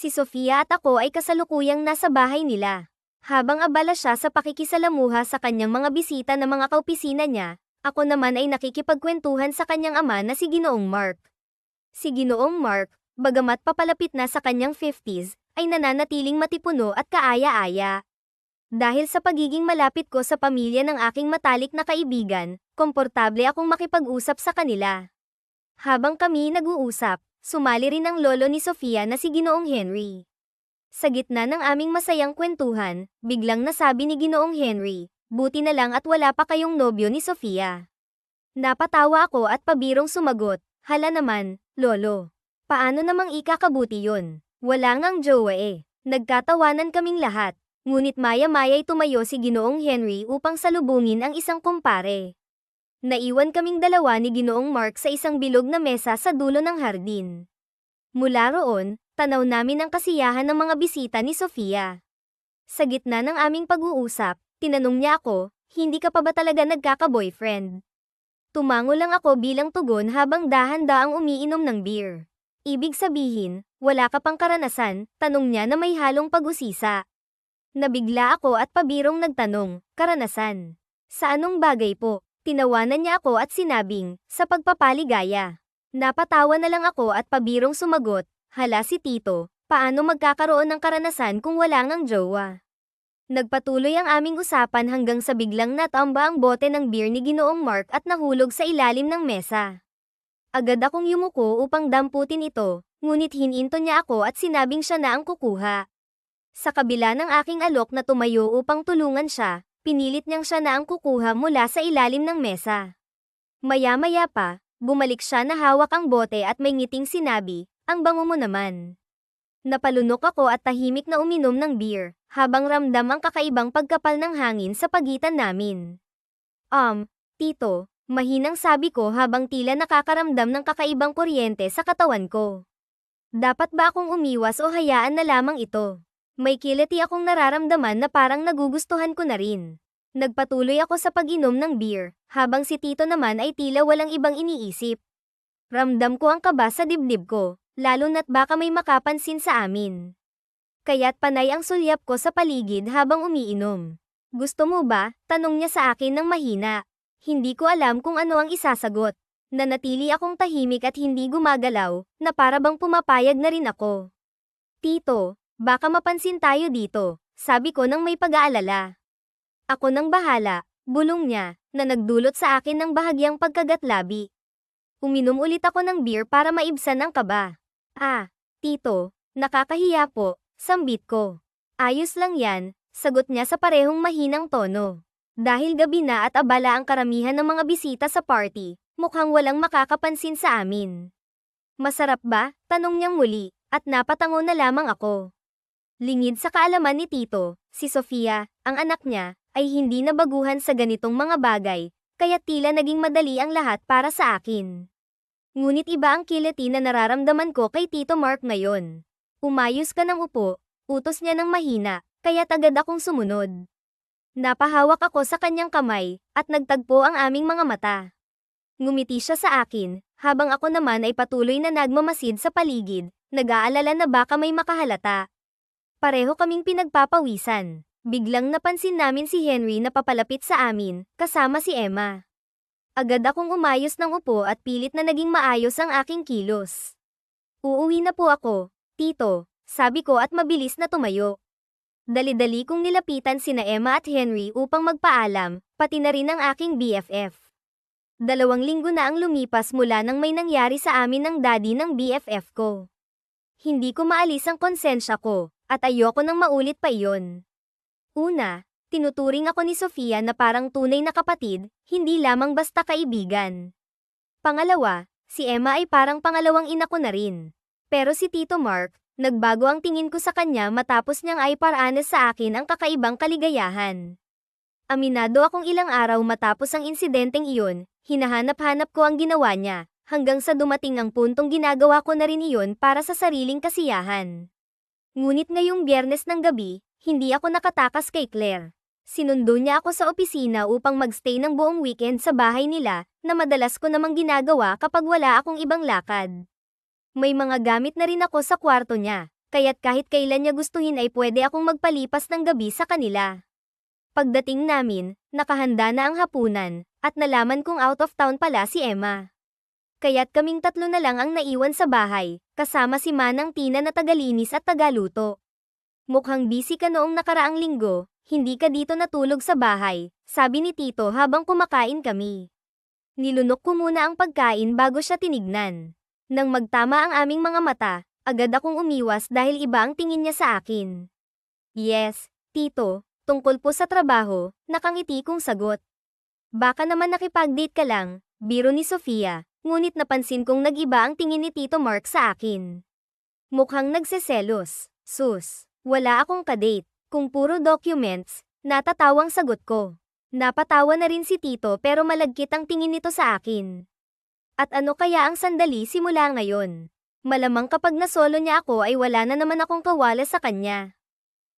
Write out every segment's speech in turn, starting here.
Si Sofia at ako ay kasalukuyang nasa bahay nila. Habang abala siya sa pakikisalamuha sa kanyang mga bisita na mga kaopisina niya, ako naman ay nakikipagkwentuhan sa kanyang ama na si Ginoong Mark. Si Ginoong Mark, bagamat papalapit na sa kanyang 50s, ay nananatiling matipuno at kaaya-aya. Dahil sa pagiging malapit ko sa pamilya ng aking matalik na kaibigan, komportable akong makipag-usap sa kanila. Habang kami nag-uusap, sumali rin ang lolo ni Sofia na si Ginoong Henry. Sa gitna ng aming masayang kwentuhan, biglang nasabi ni Ginoong Henry, "Buti na lang at wala pa kayong nobyo ni Sofia." Napatawa ako at pabirong sumagot, "Hala naman, lolo. Paano namang ikakabuti yun? Wala ngang jowa eh." Nagkatawanan kaming lahat, ngunit maya-maya'y tumayo si Ginoong Henry upang salubungin ang isang kumpare. Naiwan kaming dalawa ni Ginoong Mark sa isang bilog na mesa sa dulo ng hardin. Mula roon, tanaw namin ang kasiyahan ng mga bisita ni Sofia. Sa gitna ng aming pag-uusap, tinanong niya ako, "Hindi ka pa ba talaga nagkaka-boyfriend?" Tumango lang ako bilang tugon habang dahan-daang umiinom ng beer. "Ibig sabihin, wala ka pang karanasan?" tanong niya na may halong pag-usisa. Nabigla ako at pabirong nagtanong, "Karanasan? Sa anong bagay po?" Tinawanan niya ako at sinabing, "Sa pagpapaligaya." Napatawa na lang ako at pabirong sumagot, "Hala si Tito, paano magkakaroon ng karanasan kung wala ngang jowa?" Nagpatuloy ang aming usapan hanggang sa biglang natamba ang bote ng beer ni Ginoong Mark at nahulog sa ilalim ng mesa. Agad akong yumuko upang damputin ito, ngunit hininto niya ako at sinabing siya na ang kukuha. Sa kabila ng aking alok na tumayo upang tulungan siya, pinilit niyang siya na ang kukuha mula sa ilalim ng mesa. Maya-maya pa, bumalik siya na hawak ang bote at may ngiting sinabi, "Ang bango mo naman." Napalunok ako at tahimik na uminom ng beer, habang ramdam ang kakaibang pagkapal ng hangin sa pagitan namin. Tito, mahinang sabi ko habang tila nakakaramdam ng kakaibang kuryente sa katawan ko. Dapat ba akong umiwas o hayaan na lamang ito? May kiliti akong nararamdaman na parang nagugustuhan ko na rin. Nagpatuloy ako sa pag-inom ng beer, habang si Tito naman ay tila walang ibang iniisip. Ramdam ko ang kaba sa dibdib ko, lalo na't baka may makapansin sa amin. Kaya't panay ang sulyap ko sa paligid habang umiinom. "Gusto mo ba?" tanong niya sa akin ng mahina. Hindi ko alam kung ano ang isasagot. Nanatili akong tahimik at hindi gumagalaw, na para bang pumapayag na rin ako. "Tito, baka mapansin tayo dito," sabi ko nang may pag-aalala. "Ako nang bahala," bulong niya, na nagdulot sa akin ng bahagyang pagkagatlabi. Uminom ulit ako ng beer para maibsan ang kaba. Tito, nakakahiya po," sambit ko. "Ayos lang yan," sagot niya sa parehong mahinang tono. Dahil gabi na at abala ang karamihan ng mga bisita sa party, mukhang walang makakapansin sa amin. "Masarap ba?" tanong niyang muli, at napatango na lamang ako. Lingid sa kaalaman ni Tito, si Sofia, ang anak niya, ay hindi nabaguhan sa ganitong mga bagay, kaya tila naging madali ang lahat para sa akin. Ngunit iba ang kiliti na nararamdaman ko kay Tito Mark ngayon. "Umayos ka ng upo," utos niya ng mahina, kaya agad akong sumunod. Napahawak ako sa kanyang kamay, at nagtagpo ang aming mga mata. Ngumiti siya sa akin, habang ako naman ay patuloy na nagmamasid sa paligid, nag-aalala na baka may makahalata. Pareho kaming pinagpapawisan. Biglang napansin namin si Henry na papalapit sa amin, kasama si Emma. Agad akong umayos ng upo at pilit na naging maayos ang aking kilos. "Uuwi na po ako, Tito," sabi ko at mabilis na tumayo. Dali-dali kong nilapitan sina Emma at Henry upang magpaalam, pati na rin ang aking BFF. 2 linggo na ang lumipas mula nang may nangyari sa amin ng daddy ng BFF ko. Hindi ko maalis ang konsensya ko, at ayoko nang maulit pa iyon. Una, tinuturing ako ni Sofia na parang tunay na kapatid, hindi lamang basta kaibigan. Pangalawa, si Emma ay parang pangalawang ina ko na rin. Pero si Tito Mark, nagbago ang tingin ko sa kanya matapos niyang iparaanes sa akin ang kakaibang kaligayahan. Aminado akong ilang araw matapos ang insidenteng iyon, hinahanap-hanap ko ang ginawa niya, hanggang sa dumating ang puntong ginagawa ko na rin iyon para sa sariling kasiyahan. Ngunit ngayong Biyernes ng gabi, hindi ako nakatakas kay Claire. Sinundo niya ako sa opisina upang magstay ng buong weekend sa bahay nila, na madalas ko namang ginagawa kapag wala akong ibang lakad. May mga gamit na rin ako sa kwarto niya, kaya't kahit kailan niya gustuhin ay pwede akong magpalipas ng gabi sa kanila. Pagdating namin, nakahanda na ang hapunan, at nalaman kong out of town pala si Emma. Kaya't kaming tatlo na lang ang naiwan sa bahay, kasama si Manang Tina na tagalinis at tagaluto. Mukhang busy ka noong nakaraang linggo, hindi ka dito natulog sa bahay, sabi ni Tito habang kumakain kami. Nilunok ko muna ang pagkain bago siya tinignan. Nang magtama ang aming mga mata, agad akong umiwas dahil iba ang tingin niya sa akin. Yes, Tito, tungkol po sa trabaho, nakangiti kong sagot. Baka naman nakipag-date ka lang, biro ni Sofia, ngunit napansin kong nag-iba ang tingin ni Tito Mark sa akin. Mukhang nagseselos. Sus, wala akong kadate, kung puro documents, natatawang sagot ko. Napatawa na rin si Tito pero malagkit ang tingin nito sa akin. At ano kaya ang sandali simula ngayon? Malamang kapag nasolo niya ako ay wala na naman akong kawala sa kanya.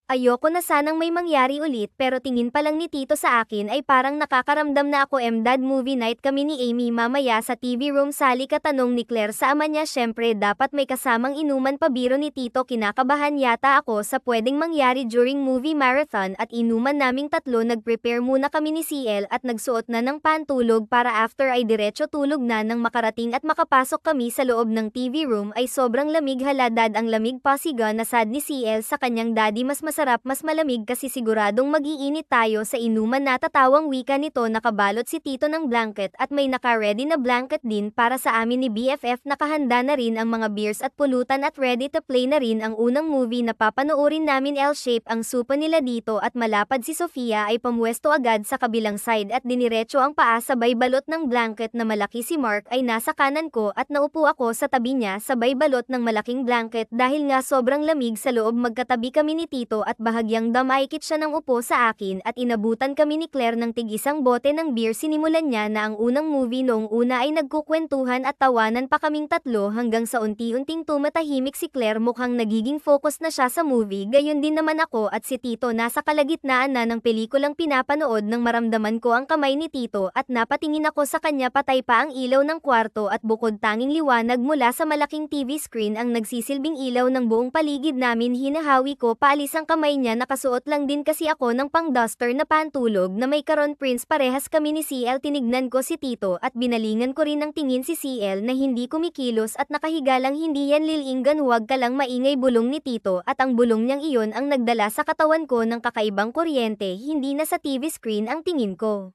Ayoko na sanang may mangyari ulit pero tingin pa lang ni Tito sa akin ay parang nakakaramdam na ako. Dad, movie night kami ni Amy mamaya sa TV room. Sali ka, tanong ni Claire sa ama niya. Syempre dapat may kasamang inuman pa, biro ni Tito. Kinakabahan yata ako sa pwedeng mangyari during movie marathon at inuman naming tatlo. Nag-prepare muna kami ni CL at nagsuot na ng pantulog para after ay diretso tulog na. Nang makarating at makapasok kami sa loob ng TV room ay sobrang lamig. Hala dad, ang lamig. Pasiga na sad ni CL sa kanyang daddy. Mas masarap, mas malamig kasi siguradong mag-iinit tayo sa inuman. Natatawang wika nito. Nakabalot si Tito ng blanket at may naka-ready na blanket din para sa amin ni BFF. Nakahanda na rin ang mga beers at pulutan at ready to play na rin ang unang movie na papanoorin namin. L-shape ang supa nila dito at malapad si Sofia ay pamwesto agad sa kabilang side at diniretso ang paa sabay balot ng blanket na malaki. Si Mark ay nasa kanan ko at naupo ako sa tabi niya sabay balot ng malaking blanket dahil nga sobrang lamig sa loob. Magkatabi kami ni Tito at bahagyang damaykit siya ng upo sa akin at inabutan kami ni Claire ng tig-isang bote ng beer. Sinimulan niya na ang unang movie. Noong una ay nagkukwentuhan at tawanan pa kaming tatlo hanggang sa unti-unting tumatahimik si Claire. Mukhang nagiging focus na siya sa movie. Gayon din naman ako at si Tito. Nasa kalagitnaan na ng pelikulang pinapanood nang maramdaman ko ang kamay ni Tito at napatingin ako sa kanya. Patay pa ang ilaw ng kwarto at bukod tanging liwanag mula sa malaking TV screen ang nagsisilbing ilaw ng buong paligid namin. Hinahawi ko paalis ang kamay niya. Nakasuot lang din kasi ako ng pang-duster na pantulog na may caron prints. Parehas kami ni CL. Tinignan ko si Tito at binalingan ko rin ng tingin si CL na hindi kumikilos at nakahiga lang. Hindi yan lilinggan, huwag ka lang maingay, bulong ni Tito at ang bulong niyang iyon ang nagdala sa katawan ko ng kakaibang kuryente. Hindi na sa TV screen ang tingin ko,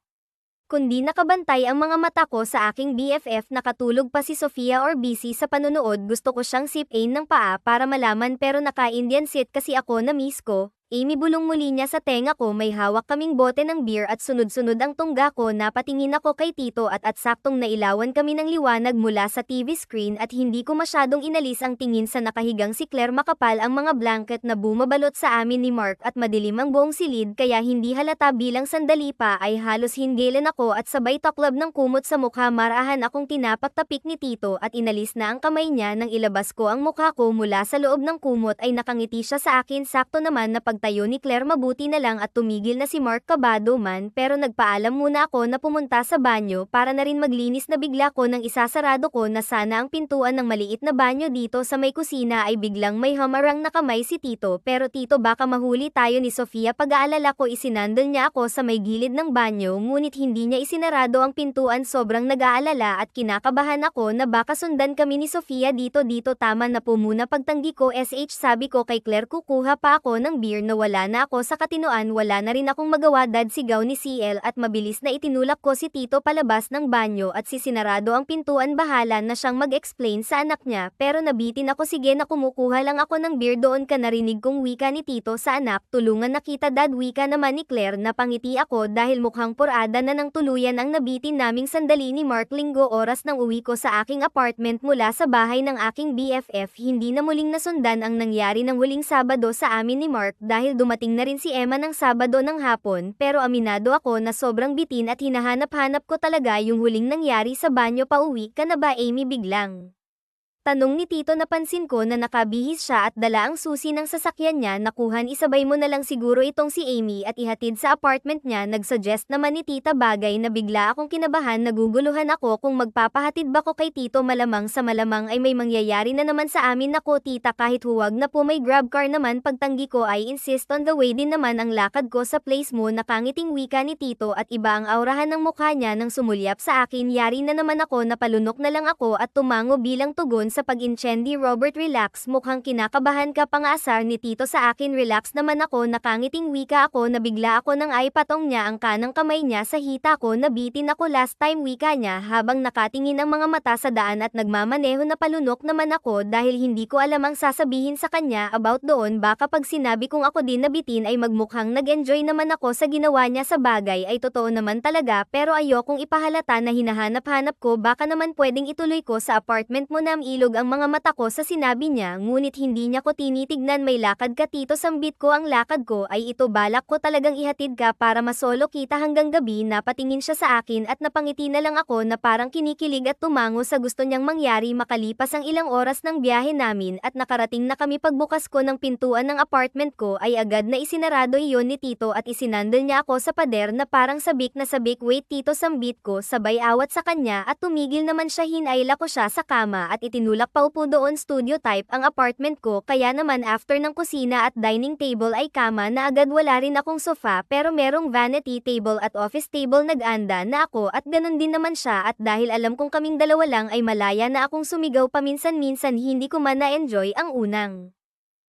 kundi nakabantay ang mga mata ko sa aking BFF. Nakatulog pa si Sofia or busy sa panonood. Gusto ko siyang sip-in ng paa para malaman pero naka-Indian sit kasi ako. Na miss ko. Amy, bulong muli niya sa tenga ko. May hawak kaming bote ng beer at sunod-sunod ang tungga ko. Napatingin ako kay Tito at saktong nailawan kami ng liwanag mula sa TV screen at hindi ko masyadong inalis ang tingin sa nakahigang si Claire. Makapal ang mga blanket na bumabalot sa amin ni Mark at madilim ang buong silid kaya hindi halata. Bilang sandali pa ay halos hinggilan ako at sabay taklab ng kumot sa mukha. Marahan akong tinapak-tapik ni Tito at inalis na ang kamay niya. Nang ilabas ko ang mukha ko mula sa loob ng kumot ay nakangiti siya sa akin. Sakto naman na pagtayo ni Claire. Mabuti na lang at tumigil na si Mark. Kabado man pero nagpaalam muna ako na pumunta sa banyo para na rin maglinis. Na bigla ko nang isasarado ko na sana ang pintuan ng maliit na banyo dito sa may kusina ay biglang may hamarang na kamay si Tito. Pero Tito, baka mahuli tayo ni Sofia. Pag-aalala ko, isinandal niya ako sa may gilid ng banyo ngunit hindi niya isinarado ang pintuan. Sobrang nag-aalala at kinakabahan ako na baka sundan kami ni Sofia dito. Tama na po muna pagtanggi ko. Sabi ko kay Claire, kukuha pa ako ng beer. Nawala na ako sa katinoan. Wala na rin akong magawa. Dad, sigaw ni CL at mabilis na itinulak ko si Tito palabas ng banyo at sisinarado ang pintuan. Bahala na siyang mag-explain sa anak niya pero nabitin ako. Sige na, kumukuha lang ako ng beer. Doon ka. Narinig kong wika ni Tito sa anak. Tulungan na kita dad, wika naman ni Claire. Napangiti ako dahil mukhang purada na ng tuluyan ang nabitin naming sandali ni Mark. Linggo, oras ng uwi ko sa aking apartment mula sa bahay ng aking BFF. Hindi na muling nasundan ang nangyari ng huling Sabado sa amin ni Mark dahil dumating na rin si Emma ng Sabado ng hapon. Pero aminado ako na sobrang bitin at hinahanap-hanap ko talaga yung huling nangyari sa banyo. Pauwi ka na ba Amy? Biglang Tanong ni Tito. Napansin ko na nakabihis siya at dala ang susi ng sasakyan niya. Nakuhan, isabay mo na lang siguro itong si Amy at ihatid sa apartment niya. Nagsuggest naman ni Tita, bagay na bigla akong kinabahan. Naguguluhan ako kung magpapahatid ba ko kay Tito. Malamang sa malamang ay may mangyayari na naman sa amin. Nako tita, kahit huwag na po, may grab car naman. Pagtanggi ko ay insist on the way din naman ang lakad ko sa place mo. Nakangiting wika ni Tito at iba ang aurahan ng mukha niya nang sumulyap sa akin. Yari na naman ako, napalunok na lang ako at tumango bilang tugon sa pag-inchendi. Robert, relax, mukhang kinakabahan ka. Pang-aasar ni Tito sa akin. Relax naman ako, nakangiting wika ako. Nabigla ako nang ay patong niya ang kanang kamay niya sa hita ko. Nabitin ako last time, wika niya habang nakatingin ang mga mata sa daan at nagmamaneho. Napalunok naman ako dahil hindi ko alam ang sasabihin sa kanya about doon. Baka pag sinabi kong ako din nabitin ay magmukhang nag-enjoy naman ako sa ginawa niya. Sa bagay ay totoo naman talaga, pero ayokong ipahalata na hinahanap-hanap ko. Baka naman pwedeng ituloy ko sa apartment mo. Namilog ang mga mata ko sa sinabi niya, ngunit hindi niya ko tinitignan. May lakad ka Tito, sambit ko. Ang lakad ko ay ito, balak ko talagang ihatid ka para masolo kita hanggang gabi. Napatingin siya sa akin at napangiti na lang ako na parang kinikilig at tumango sa gusto niyang mangyari. Makalipas ang ilang oras ng biyahe namin at nakarating na kami, pagbukas ko ng pintuan ng apartment ko ay agad na isinarado iyon ni Tito at isinandal niya ako sa pader na parang sabik na sabik. Wait Tito, sambit ko, sabay awat sa kanya at tumigil naman siya. Hinayla ko siya sa kama at itinulak. Paupo doon, studio type ang apartment ko, kaya naman after ng kusina at dining table ay kama na agad. Wala rin akong sofa pero merong vanity table at office table. Nag-anda na ako at ganun din naman siya at dahil alam kong kaming dalawa lang ay malaya na akong sumigaw paminsan-minsan. Hindi ko man na-enjoy ang unang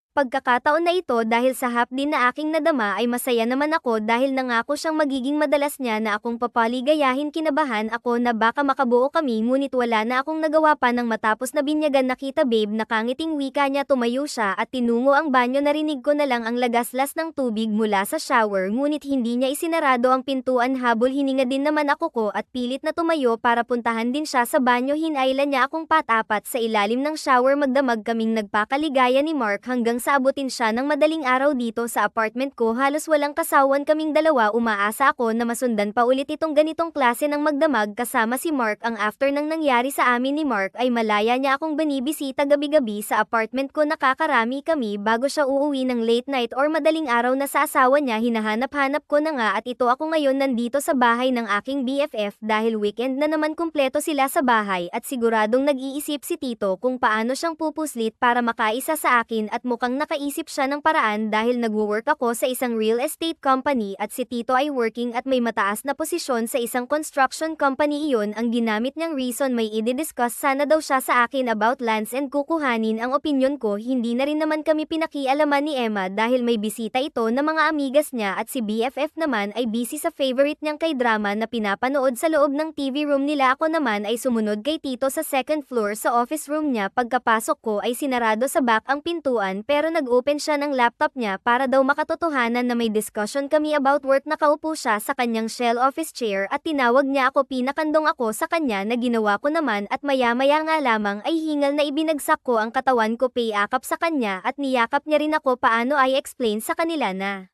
pagkakataon na ito dahil sa hapdi na aking nadama ay masaya naman ako dahil nangako siyang magiging madalas niya na akong papaligayahin. Kinabahan ako na baka makabuo kami, ngunit wala na akong nagawa pa nang matapos na binyagan na kita. Babe, nakangiting wika niya. Tumayo siya at tinungo ang banyo. Narinig ko na lang ang lagaslas ng tubig mula sa shower, ngunit hindi niya isinarado ang pintuan. Habol hininga din naman ako ko at pilit na tumayo para puntahan din siya sa banyo. Hinayla niya akong pat-apat sa ilalim ng shower. Magdamag kaming nagpakaligaya ni Mark hanggang sa abutin siya ng madaling araw dito sa apartment ko. Halos walang kasawan kaming dalawa. Umaasa ako na masundan pa ulit itong ganitong klase ng magdamag kasama si Mark. Ang after nang nangyari sa amin ni Mark ay malaya niya akong binibisita gabi-gabi sa apartment ko. Nakakarami kami bago siya uuwi ng late night or madaling araw na sa asawa niya. Hinahanap-hanap ko na nga at ito ako ngayon nandito sa bahay ng aking BFF dahil weekend na naman. Kumpleto sila sa bahay at siguradong nag-iisip si Tito kung paano siyang pupuslit para makaisa sa akin at mukhang nakaisip siya ng paraan dahil nagwo-work ako sa isang real estate company at si Tito ay working at may mataas na posisyon sa isang construction company. Iyon ang ginamit niyang reason. May i-discuss sana daw siya sa akin about lands and kukuhanin ang opinyon ko. Hindi na rin naman kami pinakialaman ni Emma dahil may bisita ito na mga amigas niya at si BFF naman ay busy sa favorite niyang kay drama na pinapanood sa loob ng TV room nila. Ako naman ay sumunod kay Tito sa second floor sa office room niya. Pagkapasok ko ay sinarado sa back ang pintuan pero nag-open siya ng laptop niya para daw makatotohanan na may discussion kami about work. Nakaupo siya sa kanyang shell office chair at tinawag niya ako. Pinakandong ako sa kanya na ginawa ko naman at maya-maya nga lamang ay hingal na ibinagsak ko ang katawan ko. Payakap sa kanya at niyakap niya rin ako. Paano I explain sa kanila na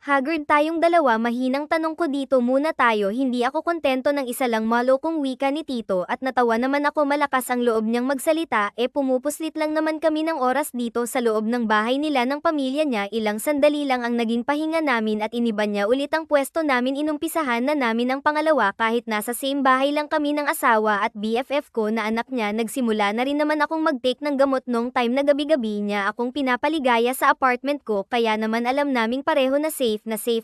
haggard tayong dalawa? Mahinang tanong ko. Dito muna tayo. Hindi ako kontento ng isa lang malokong wika ni Tito at natawa naman ako. Malakas ang loob niyang magsalita. Pumupuslit lang naman kami ng oras dito sa loob ng bahay nila ng pamilya niya. Ilang sandali lang ang naging pahinga namin at iniba niya ulit ang pwesto namin. Inumpisahan na namin ang pangalawa kahit nasa same bahay lang kami ng asawa at BFF ko na anak niya. Nagsimula na rin naman akong mag-take ng gamot nung time na gabi-gabi niya akong pinapaligaya sa apartment ko, kaya naman alam naming pareho na safe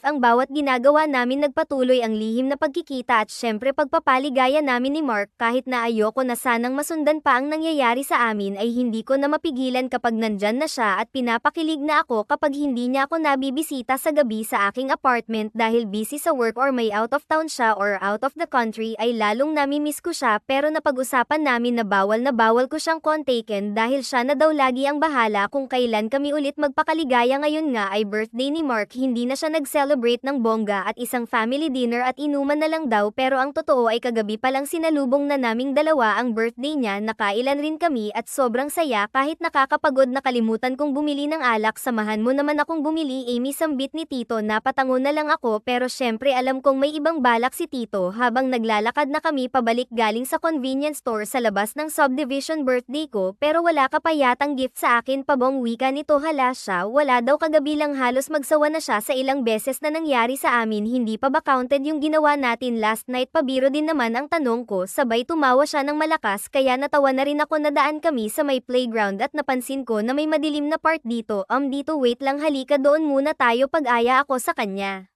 ang bawat ginagawa namin. Nagpatuloy ang lihim na pagkikita at syempre pagpapaligaya namin ni Mark. Kahit na ayoko na sanang masundan pa ang nangyayari sa amin ay hindi ko na mapigilan kapag nandyan na siya at pinapakilig na ako kapag hindi niya ako nabibisita sa gabi sa aking apartment dahil busy sa work or may out of town siya or out of the country ay lalong namimiss ko siya. Pero napag-usapan namin na bawal ko siyang kontakin dahil siya na daw lagi ang bahala kung kailan kami ulit magpakaligaya. Ngayon nga ay birthday ni Mark, hindi na siya nag-celebrate ng bongga at isang family dinner at inuman na lang daw pero ang totoo ay kagabi palang sinalubong na naming dalawa ang birthday niya, nakailan rin kami at sobrang saya kahit nakakapagod, nakalimutan kong bumili ng alak, samahan mo naman akong bumili, Amy, sambit ni Tito. Napatango na lang ako pero syempre alam kong may ibang balak si Tito. Habang naglalakad na kami pabalik galing sa convenience store sa labas ng subdivision, birthday ko pero wala ka pa yatang gift sa akin, pabong wika nito. Hala siya, wala daw, kagabi lang halos magsawa na siya sa ilang beses na nangyari sa amin, hindi pa ba counted yung ginawa natin last night? Pabiro din naman ang tanong ko, sabay tumawa siya ng malakas kaya natawa na rin ako. Nadaan kami sa may playground at napansin ko na may madilim na part dito. Dito wait lang, halika doon muna tayo, pag-aya ako sa kanya.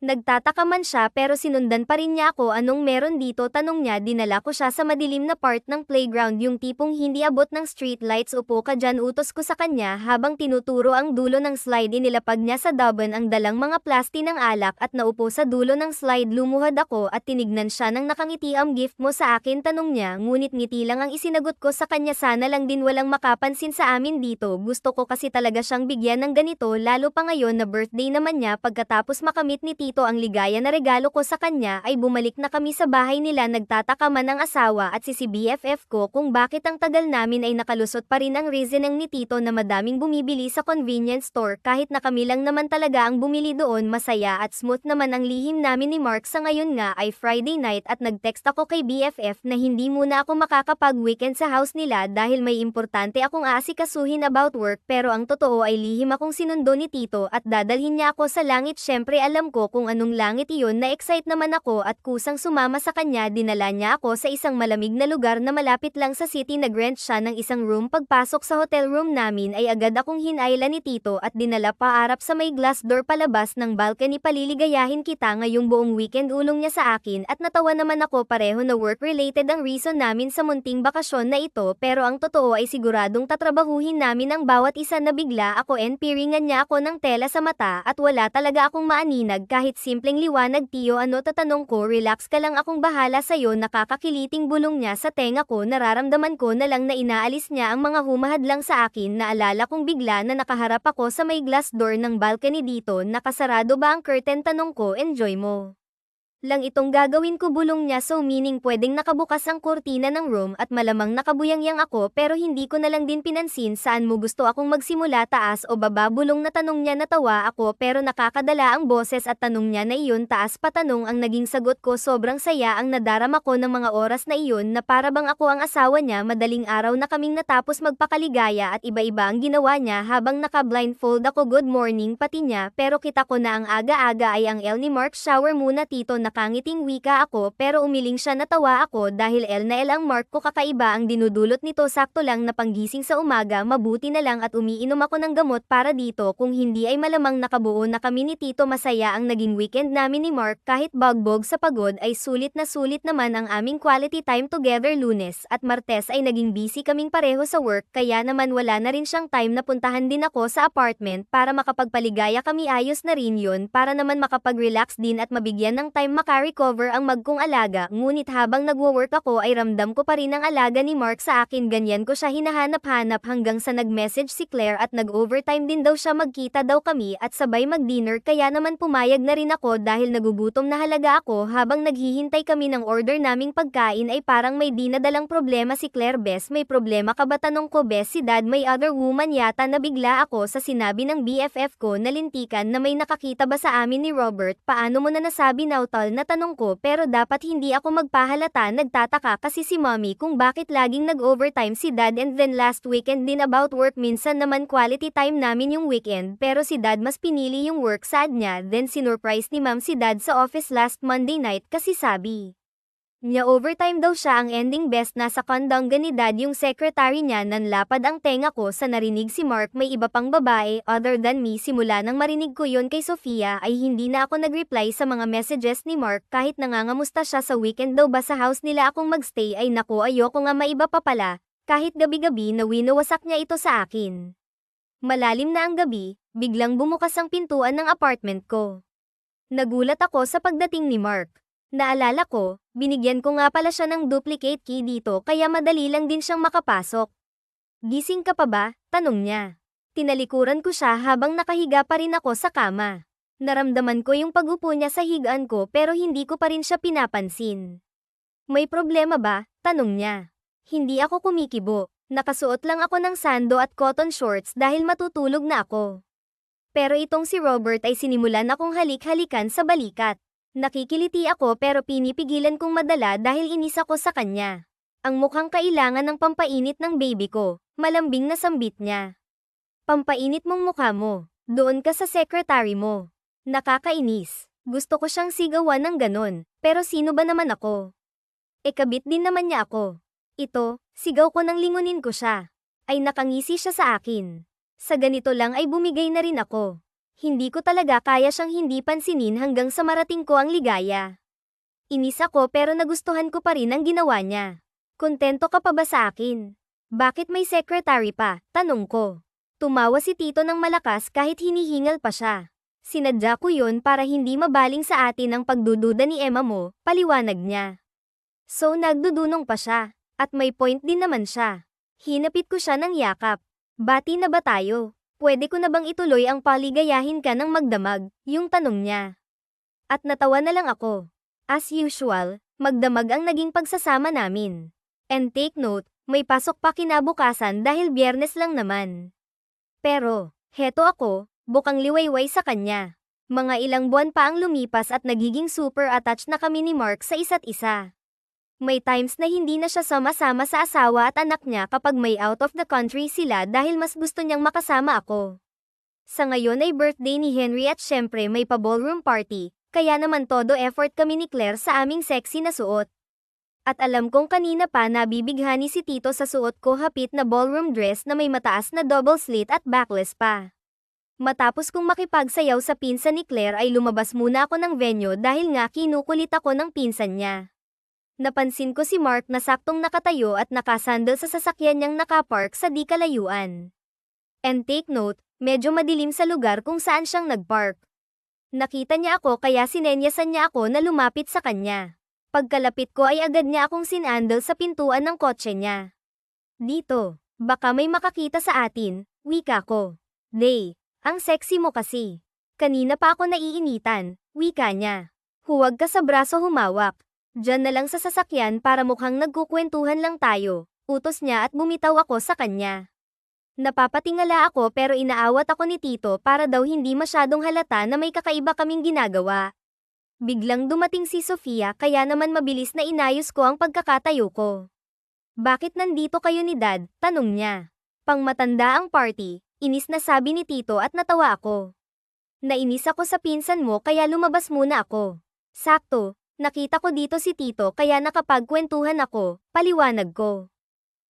Nagtataka man siya pero sinundan pa rin niya ako. Anong meron dito? Tanong niya. Dinala ko siya sa madilim na part ng playground, yung tipong hindi abot ng street lights. Upo ka dyan, utos ko sa kanya habang tinuturo ang dulo ng slide. Inilapag niya sa daban ang dalang mga plasti ng alak at naupo sa dulo ng slide. Lumuhad ako at tinignan siya ng nakangiti. Gift mo sa akin? Tanong niya, ngunit ngiti lang ang isinagot ko sa kanya. Sana lang din walang makapansin sa amin dito. Gusto ko kasi talaga siyang bigyan ng ganito, lalo pa ngayon na birthday naman niya. Pagkatapos makamit ni Tito ang ligaya na regalo ko sa kanya ay bumalik na kami sa bahay nila. Nagtataka man ang asawa at si BFF ko kung bakit ang tagal namin ay nakalusot pa rin. Ang reasoning ni Tito na madaming bumibili sa convenience store kahit na kami lang naman talaga ang bumili doon. Masaya at smooth naman ang lihim namin ni Mark. Sa ngayon nga ay Friday night at nag-text ako kay BFF na hindi muna ako makakapag-weekend sa house nila dahil may importante akong aasikasuhin about work, pero ang totoo ay lihim akong sinundo ni Tito at dadalhin niya ako sa langit. Syempre alam ko kung anong langit iyon. Na-excite naman ako at kusang sumama sa kanya. Dinala niya ako sa isang malamig na lugar na malapit lang sa city. Nag-rent siya ng isang room. Pagpasok sa hotel room namin ay agad akong hinayla ni Tito at dinala pa arap sa may glass door palabas ng balcony. Paliligayahin kita ngayong buong weekend, ulong niya sa akin at natawa naman ako. Pareho na work-related ang reason namin sa munting bakasyon na ito, pero ang totoo ay siguradong tatrabahuhin namin ang bawat isa. Nabigla ako and piringan niya ako ng tela sa mata at wala talaga akong maaninag kahit simpleng liwanag. Tiyo, ano? Tatanong ko. Relax ka lang, akong bahala sa'yo. Nakakakiliting bulong niya sa tenga ko. Nararamdaman ko na lang na inaalis niya ang mga humahad lang sa akin. Naalala kong bigla na nakaharap ako sa may glass door ng balcony dito. Nakasarado ba ang curtain? Tanong ko. Enjoy mo lang itong gagawin ko, bulong niya. So meaning pwedeng nakabukas ang kurtina ng room at malamang nakabuyangyang ako, pero hindi ko na lang din pinansin. Saan mo gusto akong magsimula, taas o baba? Bulong na tanong niya. Natawa ako pero nakakadala ang boses at tanong niya na iyon, taas pa tanong ang naging sagot ko. Sobrang saya ang nadarama ko ng mga oras na iyon na para bang ako ang asawa niya. Madaling araw na kaming natapos magpakaligaya at iba-iba ang ginawa niya habang naka-blindfold ako. Good morning pati niya, pero kita ko na ang aga-aga ay ang L ni Mark. Shower muna, Tito. Nakangiting wika ako pero umiling siya. Natawa ako dahil L na L ang Mark ko. Kakaiba ang dinudulot nito. Sakto lang na panggising sa umaga. Mabuti na lang at umiinom ako ng gamot para dito, kung hindi ay malamang nakabuo na kami ni Tito. Masaya ang naging weekend namin ni Mark. Kahit bagbog sa pagod ay sulit na sulit naman ang aming quality time together. Lunes at Martes ay naging busy kaming pareho sa work kaya naman wala na rin siyang time na puntahan din ako sa apartment para makapagpaligaya kami. Ayos na rin yun para naman makapag-relax din at mabigyan ng time maka-recover ang magkong alaga. Ngunit habang nagwo-work ako ay ramdam ko pa rin ang alaga ni Mark sa akin. Ganyan ko siya hinahanap-hanap hanggang sa nag-message si Claire at nag-overtime din daw siya. Magkita daw kami at sabay mag-dinner kaya naman pumayag na rin ako dahil nagugutom na halaga ako. Habang naghihintay kami ng order naming pagkain ay parang may dinadalang problema si Claire. Bes, may problema ka ba? Tanong ko. Bes, si Dad may other woman yata. Nabigla ako sa sinabi ng BFF ko na lintikan na may nakakita ba sa amin ni Robert. Paano mo na nasabi, Nautol? Na tanong ko, pero dapat hindi ako magpahalata. Nagtataka kasi si Mommy kung bakit laging nag-overtime si Dad, and then last weekend din about work. Minsan naman quality time namin yung weekend pero si Dad mas pinili yung work, sad niya. Then sinurprise ni Ma'am si Dad sa office last Monday night kasi sabi niya overtime daw siya ang ending. Best, nasa kondongga ni Dad yung secretary niya. Nanlapad ang tenga ko sa narinig si Mark may iba pang babae other than me. Simula nang marinig ko yon kay Sofia ay hindi na ako nag-reply sa mga messages ni Mark kahit nangangamusta siya sa weekend daw ba sa house nila akong magstay. Ay naku, ayoko nga maiba pa pala. Kahit gabi-gabi na winawasak niya ito sa akin. Malalim na ang gabi, biglang bumukas ang pintuan ng apartment ko. Nagulat ako sa pagdating ni Mark. Naalala ko, binigyan ko nga pala siya ng duplicate key dito kaya madali lang din siyang makapasok. Gising ka pa ba? Tanong niya. Tinalikuran ko siya habang nakahiga pa rin ako sa kama. Naramdaman ko yung pag-upo niya sa higaan ko pero hindi ko pa rin siya pinapansin. May problema ba? Tanong niya. Hindi ako kumikibo. Nakasuot lang ako ng sando at cotton shorts dahil matutulog na ako. Pero itong si Robert ay sinimulan akong halik-halikan sa balikat. Nakikiliti ako pero pinipigilan kong madala dahil inis ako sa kanya. Ang mukhang kailangan ng pampainit ng baby ko, malambing na sambit niya. Pampainit mong mukha mo, doon ka sa secretary mo. Nakakainis. Gusto ko siyang sigawan ng ganon, pero sino ba naman ako? Kabit din naman niya ako. Ito, sigaw ko nang lingunin ko siya. Ay nakangisi siya sa akin. Sa ganito lang ay bumigay na rin ako. Hindi ko talaga kaya siyang hindi pansinin hanggang sa marating ko ang ligaya. Inis ako pero nagustuhan ko pa rin ang ginawa niya. Kontento ka pa ba sa akin? Bakit may secretary pa? Tanong ko. Tumawa si Tito ng malakas kahit hinihingal pa siya. Sinadya ko yun para hindi mabaling sa atin ang pagdududa ni Emma mo, paliwanag niya. So nagdudunong pa siya, at may point din naman siya. Hinapit ko siya ng yakap. Bati na ba tayo? Pwede ko na bang ituloy ang paligayahin ka ng magdamag? Yung tanong niya. At natawa na lang ako. As usual, magdamag ang naging pagsasama namin. And take note, may pasok pa kinabukasan dahil Biyernes lang naman. Pero, heto ako, bukang liwayway sa kanya. Mga ilang buwan pa ang lumipas at nagiging super attached na kami ni Mark sa isa't isa. May times na hindi na siya sama-sama sa asawa at anak niya kapag may out of the country sila dahil mas gusto niyang makasama ako. Sa ngayon ay birthday ni Henry at syempre may pa-ballroom party, kaya naman todo effort kami ni Claire sa aming sexy na suot. At alam kong kanina pa nabibighani si Tito sa suot ko hapit na ballroom dress na may mataas na double slit at backless pa. Matapos kong makipagsayaw sa pinsan ni Claire ay lumabas muna ako ng venue dahil nga kinukulit ako ng pinsan niya. Napansin ko si Mark na saktong nakatayo at nakasandal sa sasakyan niyang nakapark sa di kalayuan. And take note, medyo madilim sa lugar kung saan siyang nagpark. Nakita niya ako kaya sinenyasan niya ako na lumapit sa kanya. Pagkalapit ko ay agad niya akong sinandal sa pintuan ng kotse niya. Dito, baka may makakita sa atin, wika ko. Day. Ang sexy mo kasi. Kanina pa ako naiinitan, wika niya. Huwag ka sa braso humawak. Diyan na lang sa sasakyan para mukhang nagkukwentuhan lang tayo. Utos niya at bumitaw ako sa kanya. Napapatingala ako pero inaawat ako ni Tito para daw hindi masyadong halata na may kakaiba kaming ginagawa. Biglang dumating si Sofia kaya naman mabilis na inayos ko ang pagkakatayo ko. Bakit nandito kayo ni Dad? Tanong niya. Pangmatanda ang party. Inis na sabi ni Tito at natawa ako. Nainis ako sa pinsan mo kaya lumabas muna ako. Sakto, nakita ko dito si Tito kaya nakapagkwentuhan ako, paliwanag ko.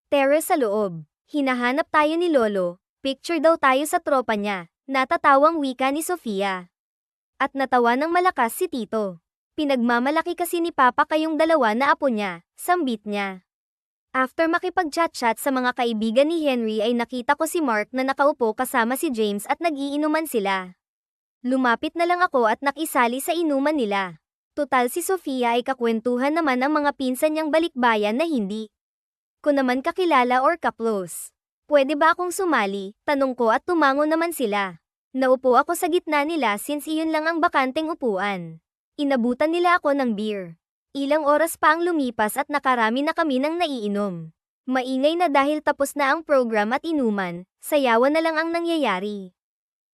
Terrace sa loob. Hinahanap tayo ni Lolo, picture daw tayo sa tropa niya, natatawang wika ni Sofia. At natawa ng malakas si Tito. Pinagmamalaki kasi ni Papa kayong dalawa na apo niya, sambit niya. After makipag-chat-chat sa mga kaibigan ni Henry ay nakita ko si Mark na nakaupo kasama si James at nag-iinuman sila. Lumapit na lang ako at nakisali sa inuman nila. Tutal si Sofia ay kakwentuhan naman ang mga pinsan niyang balikbayan na hindi ko naman kakilala or ka-close. Pwede ba akong sumali? Tanong ko at tumango naman sila. Naupo ako sa gitna nila since iyon lang ang bakanteng upuan. Inabutan nila ako ng beer. Ilang oras pa ang lumipas at nakarami na kami ng naiinom. Maingay na dahil tapos na ang program at inuman, sayawan na lang ang nangyayari.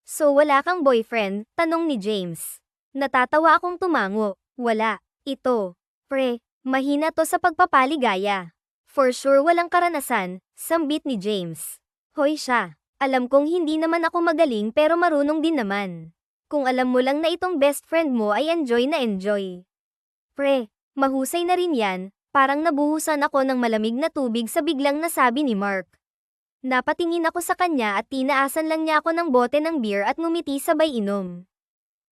So wala kang boyfriend? Tanong ni James. Natatawa akong tumango. Wala. Ito. Pre, mahina to sa pagpapaligaya. For sure walang karanasan, sambit ni James. Hoy siya. Alam kong hindi naman ako magaling pero marunong din naman. Kung alam mo lang na itong best friend mo ay enjoy na enjoy. Pre, mahusay na rin yan, parang nabuhusan ako ng malamig na tubig sa biglang nasabi ni Mark. Napatingin ako sa kanya at tinaasan lang niya ako ng bote ng beer at ngumiti sabay inom.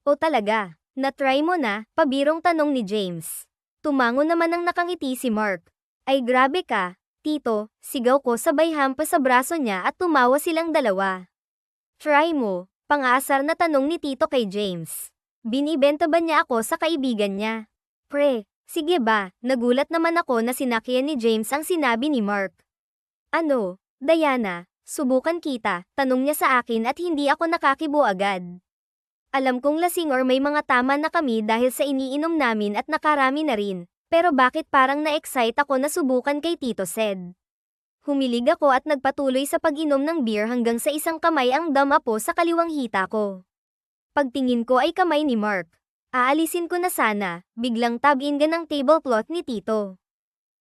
O talaga, na-try mo na? Pabirong tanong ni James. Tumango naman ang nakangiti si Mark. Ay grabe ka, Tito, sigaw ko sabay hampas sa braso niya at tumawa silang dalawa. Try mo, pang-aasar na tanong ni Tito kay James. Binibenta ba niya ako sa kaibigan niya? Pre, sige ba, nagulat naman ako na sinakyan ni James ang sinabi ni Mark. Ano, Diana, subukan kita, tanong niya sa akin at hindi ako nakakibo agad. Alam kong lasing or may mga tama na kami dahil sa iniinom namin at nakarami na rin, pero bakit parang na-excite ako na subukan kay Tito Sed? Humilig ako at nagpatuloy sa pag-inom ng beer hanggang sa isang kamay ang damapo sa kaliwang hita ko. Pagtingin ko ay kamay ni Mark. Aalisin ko na sana, biglang tab-in ng tablecloth ni Tito.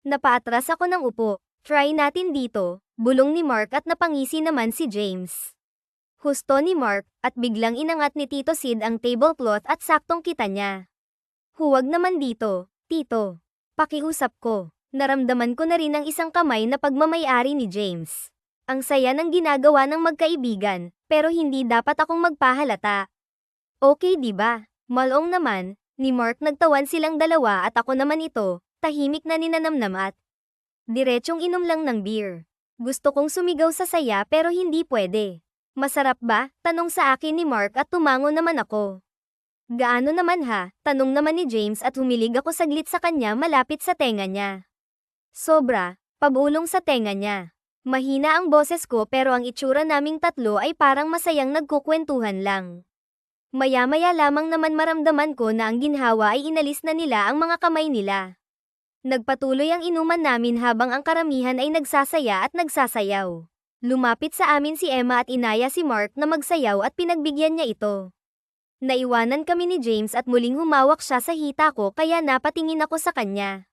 Napaatras ako ng upo. Try natin dito, bulong ni Mark at napangisi naman si James. Husto ni Mark, at biglang inangat ni Tito Sid ang tablecloth at saktong kita niya. Huwag naman dito, Tito. Pakiusap ko. Naramdaman ko na rin ang isang kamay na pagmamayari ni James. Ang saya ng ginagawa ng magkaibigan, pero hindi dapat akong magpahalata. Okay diba? Malong naman, ni Mark nagtawan silang dalawa at ako naman ito, tahimik na ninanamnam at diretsong inom lang ng beer. Gusto kong sumigaw sa saya pero hindi pwede. Masarap ba? Tanong sa akin ni Mark at tumango naman ako. Gaano naman ha? Tanong naman ni James at humilig ako saglit sa kanya malapit sa tenga niya. Sobra, pabulong sa tenga niya. Mahina ang boses ko pero ang itsura naming tatlo ay parang masayang nagkukwentuhan lang. Maya-maya lamang naman maramdaman ko na ang ginhawa ay inalis na nila ang mga kamay nila. Nagpatuloy ang inuman namin habang ang karamihan ay nagsasaya at nagsasayaw. Lumapit sa amin si Emma at inaya si Mark na magsayaw at pinagbigyan niya ito. Naiwanan kami ni James at muling humawak siya sa hita ko kaya napatingin ako sa kanya.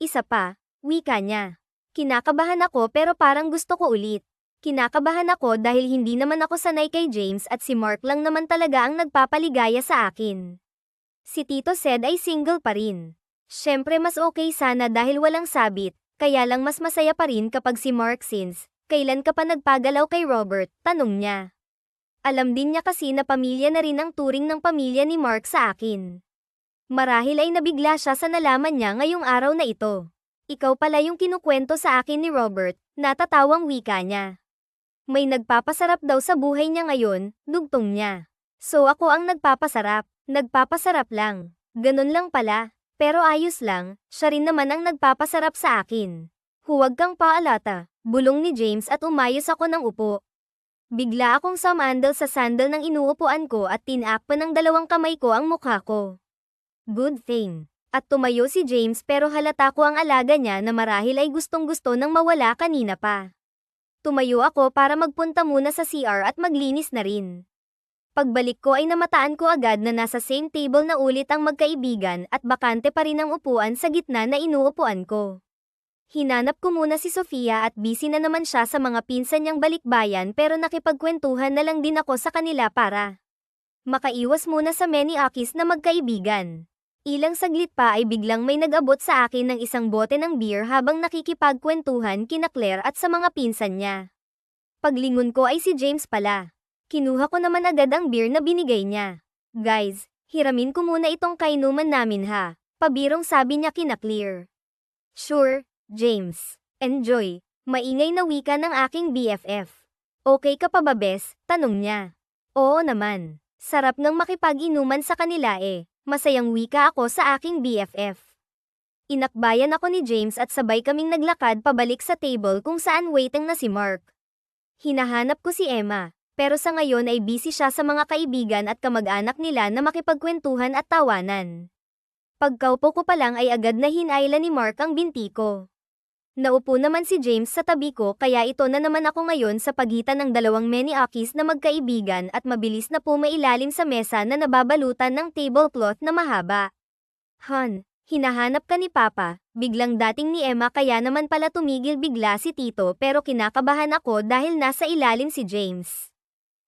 Isa pa, wika niya. Kinakabahan ako pero parang gusto ko ulit. Kinakabahan ako dahil hindi naman ako sanay kay James at si Mark lang naman talaga ang nagpapaligaya sa akin. Si Tito Sed ay single pa rin. Siyempre mas okay sana dahil walang sabit, kaya lang mas masaya pa rin kapag si Mark since, kailan ka pa nagpagalaw kay Robert, tanong niya. Alam din niya kasi na pamilya na rin ang turing ng pamilya ni Mark sa akin. Marahil ay nabigla siya sa nalaman niya ngayong araw na ito. Ikaw pala yung kinukwento sa akin ni Robert, natatawang wika niya. May nagpapasarap daw sa buhay niya ngayon, dugtong niya. So ako ang nagpapasarap lang. Ganun lang pala. Pero ayos lang, siya rin naman ang nagpapasarap sa akin. Huwag kang paalata, bulong ni James at umayos ako ng upo. Bigla akong sumandal sa sandal ng inuupuan ko at tinakpan ng dalawang kamay ko ang mukha ko. Good thing. At tumayo si James pero halata ko ang alaga niya na marahil ay gustong-gusto nang mawala kanina pa. Tumayo ako para magpunta muna sa CR at maglinis na rin. Pagbalik ko ay namataan ko agad na nasa same table na ulit ang magkaibigan at bakante pa rin ang upuan sa gitna na inuupuan ko. Hinanap ko muna si Sofia at busy na naman siya sa mga pinsan niyang balikbayan pero nakipagkwentuhan na lang din ako sa kanila para makaiwas muna sa many akis na magkaibigan. Ilang saglit pa ay biglang may nag-abot sa akin ng isang bote ng beer habang nakikipagkwentuhan kina Claire at sa mga pinsan niya. Paglingon ko ay si James pala. Kinuha ko naman agad ang beer na binigay niya. Guys, hiramin ko muna itong kainuman namin ha. Pabirong sabi niya kina Claire. Sure, James. Enjoy. Maingay na wika ng aking BFF. Okay ka pa ba bes? Tanong niya. Oo naman. Sarap ng makipag-inuman sa kanila eh. Masayang wika ako sa aking BFF. Inakbayan ako ni James at sabay kaming naglakad pabalik sa table kung saan waiting na si Mark. Hinahanap ko si Emma. Pero sa ngayon ay busy siya sa mga kaibigan at kamag-anak nila na makipagkwentuhan at tawanan. Pagkaupo ko pa lang ay agad na hinayla ni Mark ang binti ko. Naupo naman si James sa tabi ko kaya ito na naman ako ngayon sa pagitan ng dalawang many akis na magkaibigan at mabilis na pumailalim sa mesa na nababalutan ng tablecloth na mahaba. Han, hinahanap ka ni Papa, biglang dating ni Emma kaya naman pala tumigil bigla si Tito pero kinakabahan ako dahil nasa ilalim si James.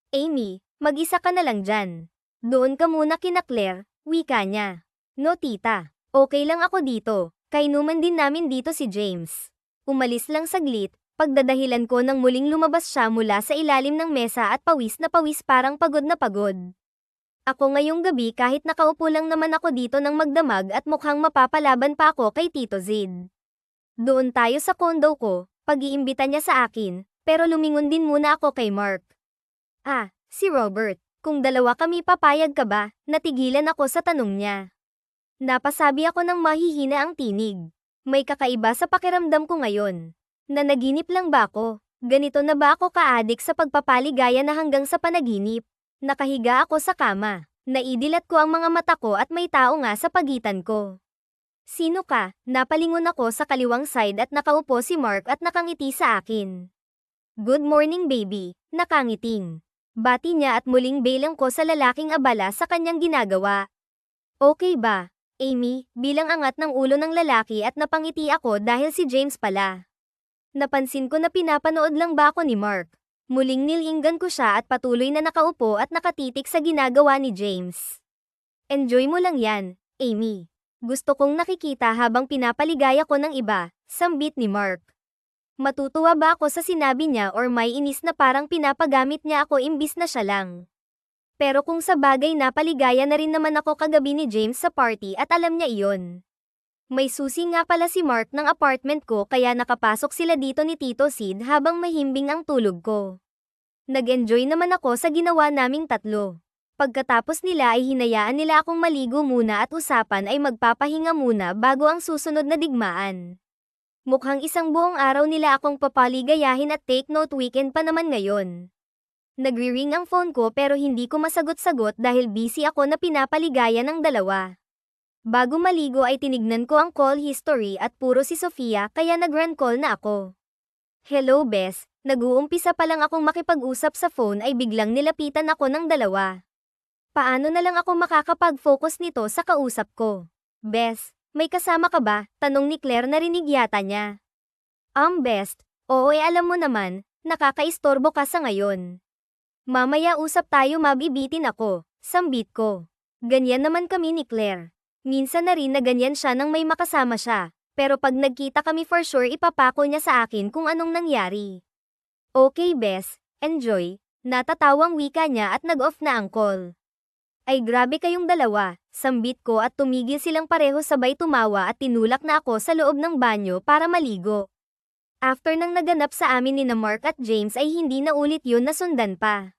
Amy, mag-isa ka na lang dyan. Doon ka muna kina Claire, wika niya. No tita, okay lang ako dito, kainuman din namin dito si James. Umalis lang saglit, pagdadahilan ko nang muling lumabas siya mula sa ilalim ng mesa at pawis na pawis parang pagod na pagod. Ako ngayong gabi kahit nakaupo lang naman ako dito ng magdamag at mukhang mapapalaban pa ako kay Tito Zid. Doon tayo sa condo ko, pag-iimbita niya sa akin, pero lumingon din muna ako kay Mark. Ah, si Robert, kung dalawa kami papayag ka ba? Natigilan ako sa tanong niya. Napasabi ako ng mahihina ang tinig. May kakaiba sa pakiramdam ko ngayon. Nanaginip lang ba ako? Ganito na ba ako ka-addict sa pagpapaligaya na hanggang sa panaginip? Nakahiga ako sa kama. Naidilat ko ang mga mata ko at may tao nga sa pagitan ko. Sino ka? Napalingon ako sa kaliwang side at nakaupo si Mark at nakangiti sa akin. Good morning baby, nakangiting. Bati niya at muling belang ko sa lalaking abala sa kanyang ginagawa. Okay ba, Amy? Bilang angat ng ulo ng lalaki at napangiti ako dahil si James pala. Napansin ko na pinapanood lang ba ako ni Mark. Muling nilinggan ko siya at patuloy na nakaupo at nakatitik sa ginagawa ni James. Enjoy mo lang yan, Amy. Gusto kong nakikita habang pinapaligaya ko ng iba, sambit ni Mark. Matutuwa ba ako sa sinabi niya or may inis na parang pinapagamit niya ako imbis na siya lang? Pero kung sa bagay napaligaya na rin naman ako kagabi ni James sa party at alam niya iyon. May susi nga pala si Mark ng apartment ko kaya nakapasok sila dito ni Tito Sid habang mahimbing ang tulog ko. Nag-enjoy naman ako sa ginawa naming tatlo. Pagkatapos nila ay hinayaan nila akong maligo muna at usapan ay magpapahinga muna bago ang susunod na digmaan. Mukhang isang buong araw nila akong papaligayahin at take note weekend pa naman ngayon. Nagri-ring ang phone ko pero hindi ko masagot-sagot dahil busy ako na pinapaligaya ng dalawa. Bago maligo ay tinignan ko ang call history at puro si Sofia kaya nag-run call na ako. Hello Bes, nag-uumpisa pa lang akong makipag-usap sa phone ay biglang nilapitan ako ng dalawa. Paano na lang ako makakapag-focus nito sa kausap ko? Bes, may kasama ka ba? Tanong ni Claire narinig yata niya. Best, oo alam mo naman, nakakaistorbo ka sa ngayon. Mamaya usap tayo mabibitin ako, sambit ko. Ganyan naman kami ni Claire. Minsan na rin na ganyan siya nang may makasama siya, pero pag nagkita kami for sure ipapako niya sa akin kung anong nangyari. Okay Bes, enjoy, natatawang wika niya at nag-off na ang call. Ay grabe kayong dalawa, sambit ko at tumigil silang pareho sabay tumawa at tinulak na ako sa loob ng banyo para maligo. After nang naganap sa amin ni na Mark at James ay hindi na ulit yun nasundan pa.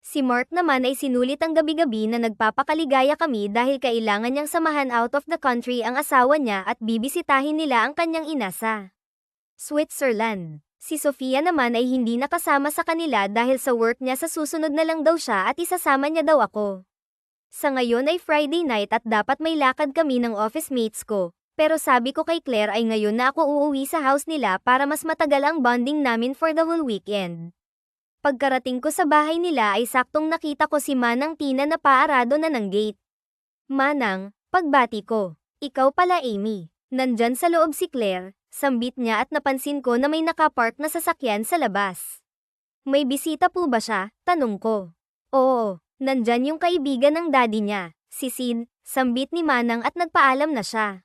Si Mark naman ay sinulit ang gabi-gabi na nagpapakaligaya kami dahil kailangan niyang samahan out of the country ang asawa niya at bibisitahin nila ang kanyang ina sa Switzerland. Si Sofia naman ay hindi nakasama sa kanila dahil sa work niya sa susunod na lang daw siya at isasama niya daw ako. Sa ngayon ay Friday night at dapat may lakad kami ng office mates ko, pero sabi ko kay Claire ay ngayon na ako uuwi sa house nila para mas matagal ang bonding namin for the whole weekend. Pagkarating ko sa bahay nila ay saktong nakita ko si Manang Tina na paarado na ng gate. Manang, pagbati ko. Ikaw pala Amy. Nandyan sa loob si Claire, sambit niya at napansin ko na may nakapark na sasakyan sa labas. May bisita po ba siya? Tanong ko. Oo, nandyan yung kaibigan ng daddy niya, si Sid, sambit ni Manang at nagpaalam na siya.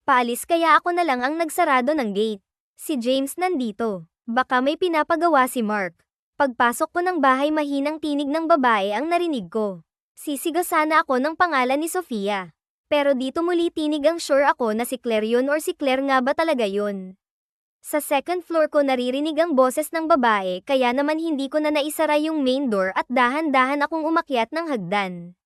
Paalis kaya ako na lang ang nagsarado ng gate. Si James nandito. Baka may pinapagawa si Mark. Pagpasok ko ng bahay mahinang tinig ng babae ang narinig ko. Sisigaw sana ako ng pangalan ni Sofia. Pero dito muli tinig ang sure ako na si Claire yun or si Claire nga ba talaga yun. Sa second floor ko naririnig ang boses ng babae kaya naman hindi ko na naisara yung main door at dahan-dahan akong umakyat ng hagdan.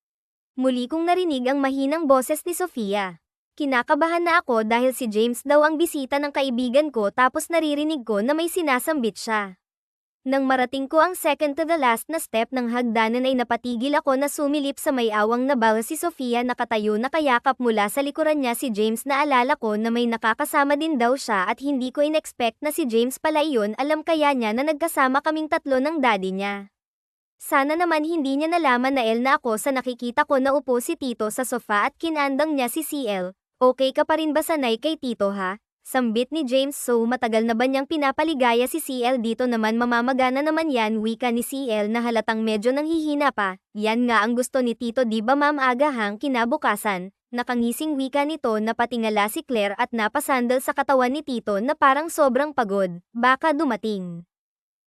Muli kong narinig ang mahinang boses ni Sofia. Kinakabahan na ako dahil si James daw ang bisita ng kaibigan ko tapos naririnig ko na may sinasambit siya. Nang marating ko ang second to the last na step ng hagdanan ay napatigil ako na sumilip sa may awang na bal si Sofia nakatayo na kayakap mula sa likuran niya si James na alala ko na may nakakasama din daw siya at hindi ko in-expect na si James pala iyon alam kaya niya na nagkasama kaming tatlo ng daddy niya. Sana naman hindi niya nalaman na na ako sa nakikita ko na upo si Tito sa sofa at kinandang niya si CL. Okay ka pa rin ba sanay kay Tito ha? Sambit ni James so matagal na ba niyang pinapaligaya si CL dito naman mamamagana naman yan wika ni CL na halatang medyo nanghihina pa. Yan nga ang gusto ni Tito di ba ma'am agahang kinabukasan. Nakangising wika nito na patingala si Claire at napasandal sa katawan ni Tito na parang sobrang pagod. Baka dumating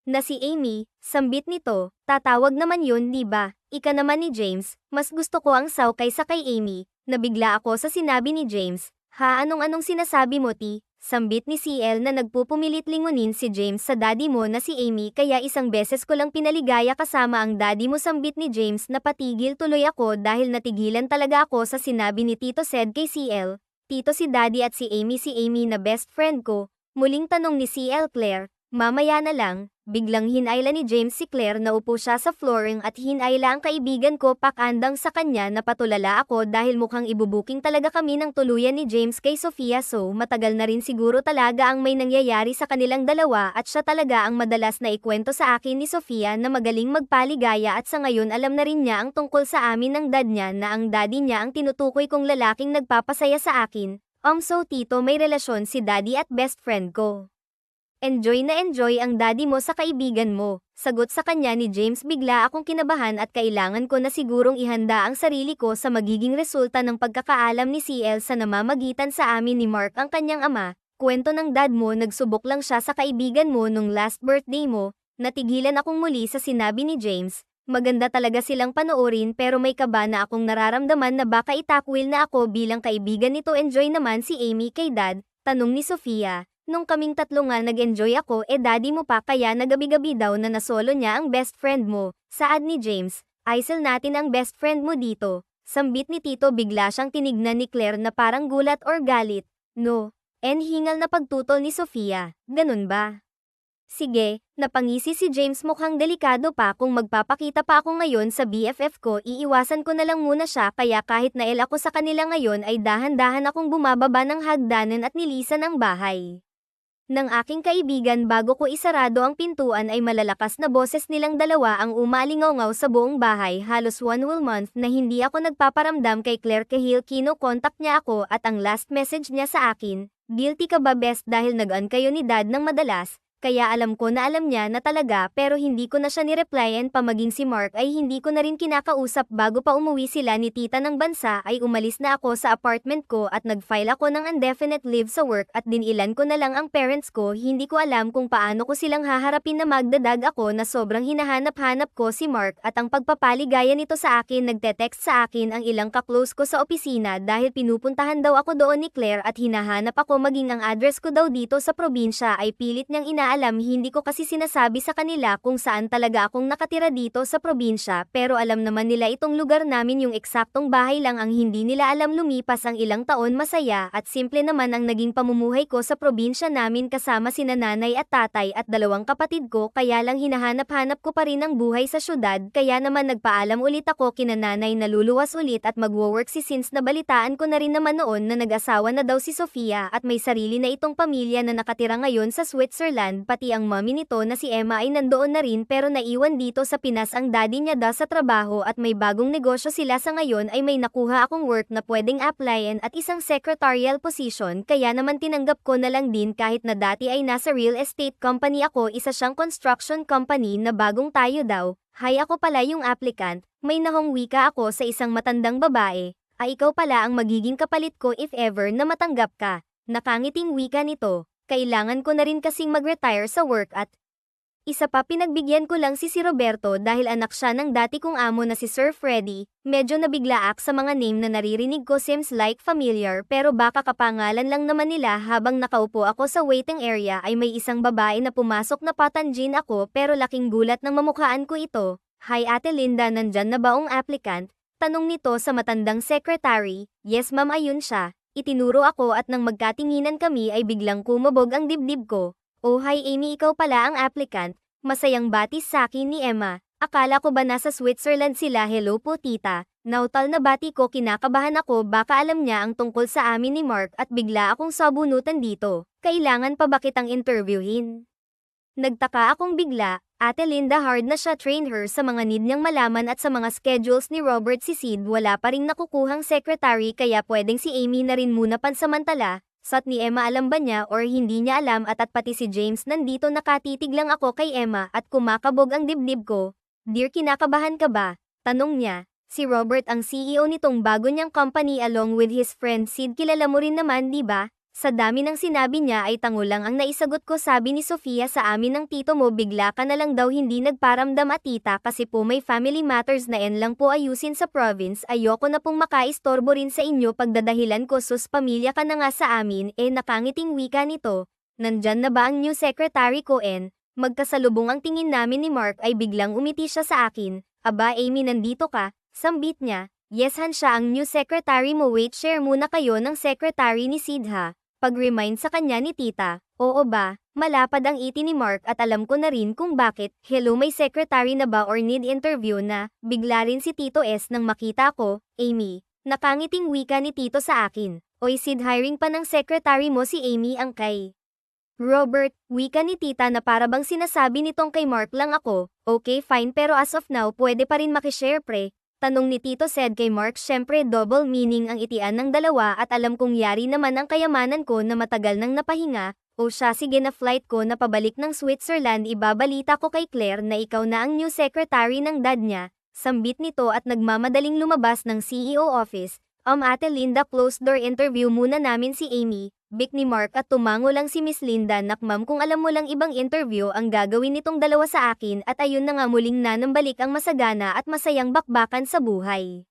na si Amy, sambit nito, tatawag naman yun di ba? Ika naman ni James, mas gusto ko ang saw kaysa kay Amy. Nabigla ako sa sinabi ni James. Ha anong sinasabi mo ti? Sambit ni CL na nagpupumilit lingunin si James sa daddy mo na si Amy kaya isang beses ko lang pinaligaya kasama ang daddy mo sambit ni James na patigil tuloy ako dahil natigilan talaga ako sa sinabi ni Tito Sed kay CL. Tito si daddy at si Amy na best friend ko. Muling tanong ni CL Claire, Mamaya na lang, biglang hinayla ni James si Claire na upo siya sa flooring at hinayla ang kaibigan ko pakandang sa kanya na patulala ako dahil mukhang ibubuking talaga kami ng tuluyan ni James kay Sofia so matagal na rin siguro talaga ang may nangyayari sa kanilang dalawa at siya talaga ang madalas na ikwento sa akin ni Sofia na magaling magpaligaya at sa ngayon alam na rin niya ang tungkol sa amin ng dad niya na ang daddy niya ang tinutukoy kong lalaking nagpapasaya sa akin. So tito may relasyon si daddy at best friend ko. Enjoy na enjoy ang daddy mo sa kaibigan mo. Sagot sa kanya ni James bigla akong kinabahan at kailangan ko na sigurong ihanda ang sarili ko sa magiging resulta ng pagkakaalam ni CL sa namamagitan sa amin ni Mark ang kanyang ama. Kwento ng dad mo nagsubok lang siya sa kaibigan mo nung last birthday mo. Natigilan akong muli sa sinabi ni James. Maganda talaga silang panoorin pero may kaba na akong nararamdaman na baka itakwil na ako bilang kaibigan nito. Enjoy naman si Amy kay dad, tanong ni Sofia. Nung kaming tatlo nga nag-enjoy ako daddy mo pa kaya nagabi-gabi daw na nasolo niya ang best friend mo. Saad ni James, aisel natin ang best friend mo dito. Sambit ni Tito bigla siyang tinignan ni Claire na parang gulat or galit. No. Hingal na pagtutol ni Sofia. Ganun ba? Sige, napangisi si James mukhang delikado pa kung magpapakita pa ako ngayon sa BFF ko iiwasan ko na lang muna siya kaya kahit nael ako sa kanila ngayon ay dahan-dahan akong bumababa ng hagdanan at nilisan ang bahay ng aking kaibigan bago ko isarado ang pintuan ay malalakas na boses nilang dalawa ang umalingaw sa buong bahay halos 1 whole month na hindi ako nagpaparamdam kay Claire Cahill kino-contact niya ako at ang last message niya sa akin, guilty ka ba best dahil nag-on kayo ni dad ng madalas? Kaya alam ko na alam niya na talaga pero hindi ko na siya ni-replyan pa maging si Mark ay hindi ko na rin kinakausap bago pa umuwi sila ni tita ng bansa ay umalis na ako sa apartment ko at nag-file ako ng indefinite leave sa work at dinilan ko na lang ang parents ko hindi ko alam kung paano ko silang haharapin na magdadag ako na sobrang hinahanap-hanap ko si Mark at ang pagpapaligaya nito sa akin nagte-text sa akin ang ilang ka-close ko sa opisina dahil pinupuntahan daw ako doon ni Claire at hinahanap ako maging ang address ko daw dito sa probinsya ay pilit niyang alam hindi ko kasi sinasabi sa kanila kung saan talaga akong nakatira dito sa probinsya pero alam naman nila itong lugar namin yung eksaktong bahay lang ang hindi nila alam lumipas ang ilang taon masaya at simple naman ang naging pamumuhay ko sa probinsya namin kasama sina nanay at tatay at dalawang kapatid ko kaya lang hinahanap-hanap ko pa rin ang buhay sa syudad kaya naman nagpaalam ulit ako kina nanay na luluwas ulit at magwo-work si since nabalitaan ko na rin naman noon na nag-asawa na daw si Sofia at may sarili na itong pamilya na nakatira ngayon sa Switzerland pati ang mommy nito na si Emma ay nandoon na rin pero naiwan dito sa Pinas ang daddy niya sa trabaho at may bagong negosyo sila sa ngayon ay may nakuha akong work na pwedeng applyan at isang secretarial position kaya naman tinanggap ko na lang din kahit na dati ay nasa real estate company ako isa siyang construction company na bagong tayo daw. Hay ako pala yung applicant, may nahongwi ka ako sa isang matandang babae, ikaw pala ang magiging kapalit ko if ever na matanggap ka. Nakangiting wika nito. Kailangan ko na rin kasing mag-retire sa work at isa pa pinagbigyan ko lang si Roberto dahil anak siya ng dati kong amo na si Sir Freddy. Medyo nabiglaak sa mga name na naririnig ko seems like familiar pero baka kapangalan lang naman nila habang nakaupo ako sa waiting area ay may isang babae na pumasok na patanjin ako pero laking gulat nang mamukhaan ko ito. Hi Ate Linda, nandyan na ba ang applicant? Tanong nito sa matandang secretary. Yes ma'am, ayun siya. Itinuro ako at nang magkatinginan kami ay biglang kumabog ang dibdib ko. Oh hi Amy, ikaw pala ang applicant. Masayang batis sa akin ni Emma. Akala ko ba nasa Switzerland sila? Hello po tita. Nautal na bati ko, kinakabahan ako baka alam niya ang tungkol sa amin ni Mark at bigla akong sabunutan dito. Kailangan pa ba kitang interviewin? Nagtaka akong bigla. Ate Linda, hard na siya train her sa mga need niyang malaman at sa mga schedules ni Robert si Sid wala pa ring nakukuhang secretary kaya pwedeng si Amy na rin muna pansamantala. Sat ni Emma alam ba niya or hindi niya alam at pati si James nandito nakatitig lang ako kay Emma at kumakabog ang dibdib ko. Dear, kinakabahan ka ba? Tanong niya. Si Robert ang CEO nitong bago niyang company along with his friend Sid, kilala mo rin naman di ba? Sa dami ng sinabi niya ay tango lang ang naisagot ko. Sabi ni Sofia sa amin ng tito mo bigla ka na lang daw hindi nagparamdam at tita kasi po may family matters na lang po ayusin sa province. Ayoko na pong makaistorbo rin sa inyo pagdadahilan ko sus pamilya ka na nga sa amin. Nakangiting wika nito. Nandyan na ba ang new secretary ko? Magkasalubong ang tingin namin ni Mark ay biglang umiti siya sa akin. Aba Amy, nandito ka? Sambit niya. Yes han, siya ang new secretary mo. Wait, share muna kayo ng secretary ni Sid ha. Pag-remind sa kanya ni tita. Oo ba, malapad ang iti ni Mark at alam ko na rin kung bakit. Hello, may secretary na ba or need interview na? Bigla rin si Tito S nang makita ko. Amy, nakangiting wika ni Tito sa akin. Oy Sid, hiring pa ng secretary mo si Amy ang kay Robert, wika ni tita na para bang sinasabi nitong kay Mark lang ako. Okay fine, pero as of now pwede pa rin makishare pre. Tanong ni Tito said kay Mark. Syempre double meaning ang itian ng dalawa at alam kong yari naman ang kayamanan ko na matagal nang napahinga. O siya, sige na flight ko na pabalik ng Switzerland, ibabalita ko kay Claire na ikaw na ang new secretary ng dad niya. Sambit nito at nagmamadaling lumabas ng CEO office. Ate Linda, closed door interview muna namin si Amy. Bik ni Mark at tumango lang si Miss Linda. Nak ma'am, kung alam mo lang ibang interview ang gagawin nitong dalawa sa akin, at ayun na nga, muling nanambalik ang masagana at masayang bakbakan sa buhay.